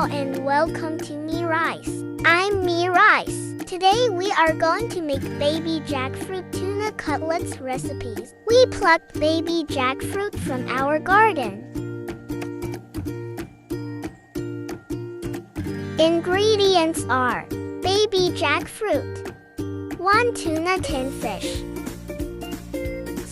Hello and welcome to Me Rice. I'm Me Rice. Today we are going to make baby jackfruit tuna cutlets recipes. We plucked baby jackfruit from our garden. Ingredients are baby jackfruit, 1 tuna tin fish,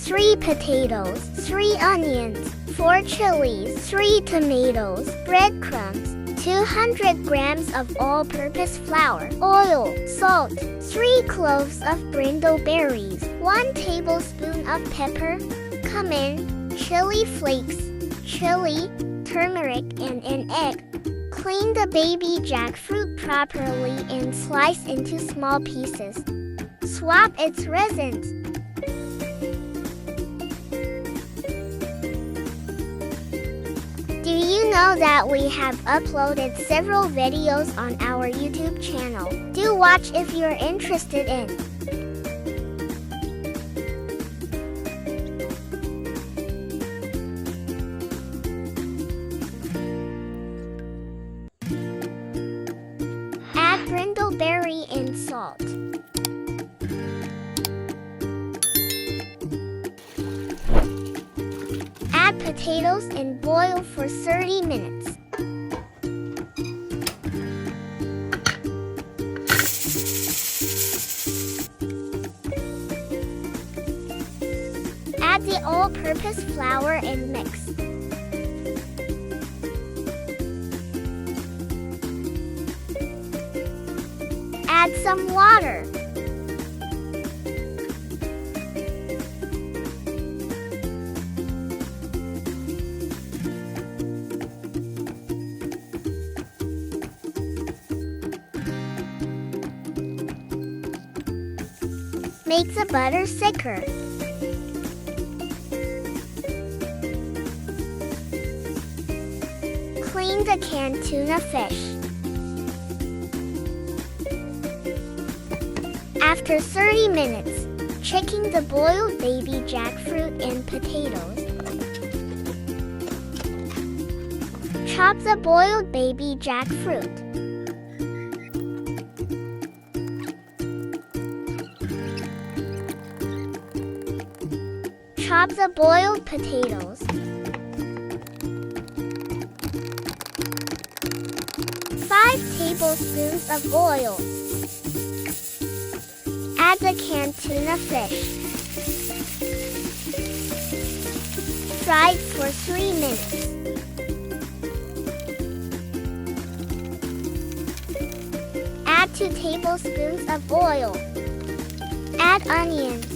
3 potatoes, 3 onions, 4 chilies, 3 tomatoes, breadcrumbs, 200 grams of all-purpose flour, oil, salt, 3 cloves of brindle berries, 1 tablespoon of pepper, cumin, chili flakes, chili, turmeric, and an egg. Clean the baby jackfruit properly and slice into small pieces. Swap its resins. Do you know that we have uploaded several videos on our YouTube channel? Do watch if you're interested in. Add brindleberry and salt. Add potatoes and boil for 30 minutes. Add the all-purpose flour and mix. Add some water. Make the butter thicker. Clean the canned tuna fish. After 30 minutes, checking the boiled baby jackfruit and potatoes. Chop the boiled baby jackfruit. Chop the boiled potatoes. Five tablespoons of oil. Add the canned tuna fish. Fry for 3 minutes. Add 2 tablespoons of oil. Add onions.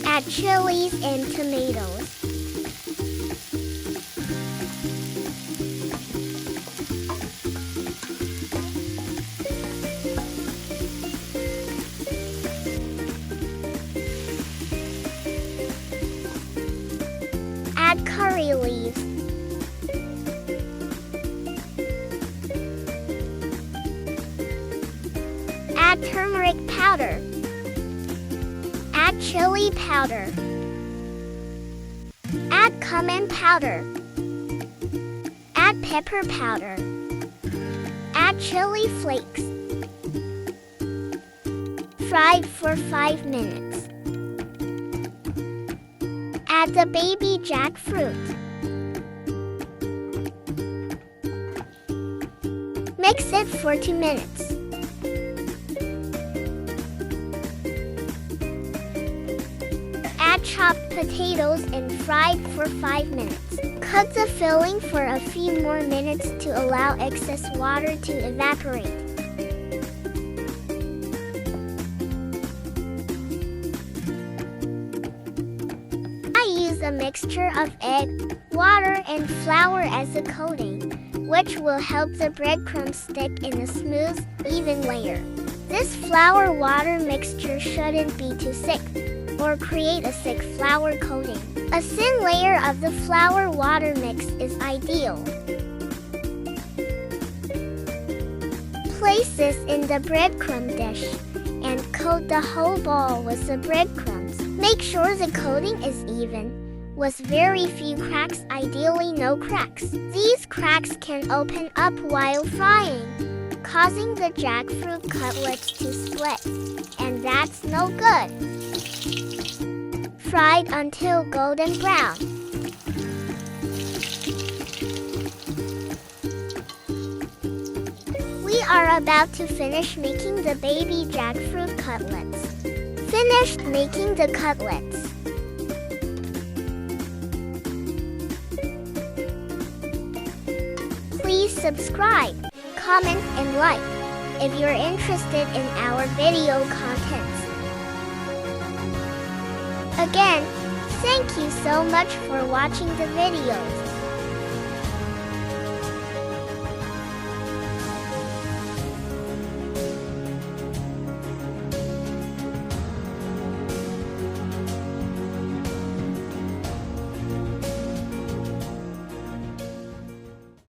Add chilies and tomatoes. Add curry leaves. Add turmeric powder. Add chili powder. Add cumin powder. Add pepper powder. Add chili flakes. Fry for 5 minutes. Add the baby jackfruit. Mix it for 2 minutes. Add chopped potatoes and fry for 5 minutes. Cook the filling for a few more minutes to allow excess water to evaporate. I use a mixture of egg, water, and flour as a coating, which will help the breadcrumbs stick in a smooth, even layer. This flour-water mixture shouldn't be too thick, or create a thick flour coating. A thin layer of the flour-water mix is ideal. Place this in the breadcrumb dish and coat the whole ball with the breadcrumbs. Make sure the coating is even, was very few cracks, ideally no cracks. These cracks can open up while frying, causing the jackfruit cutlets to split, and that's no good. Fried until golden brown. We are about to finish making the baby jackfruit cutlets. Finished making the cutlets. Please subscribe, comment, and like if you're interested in our video contents. Again, thank you so much for watching the videos.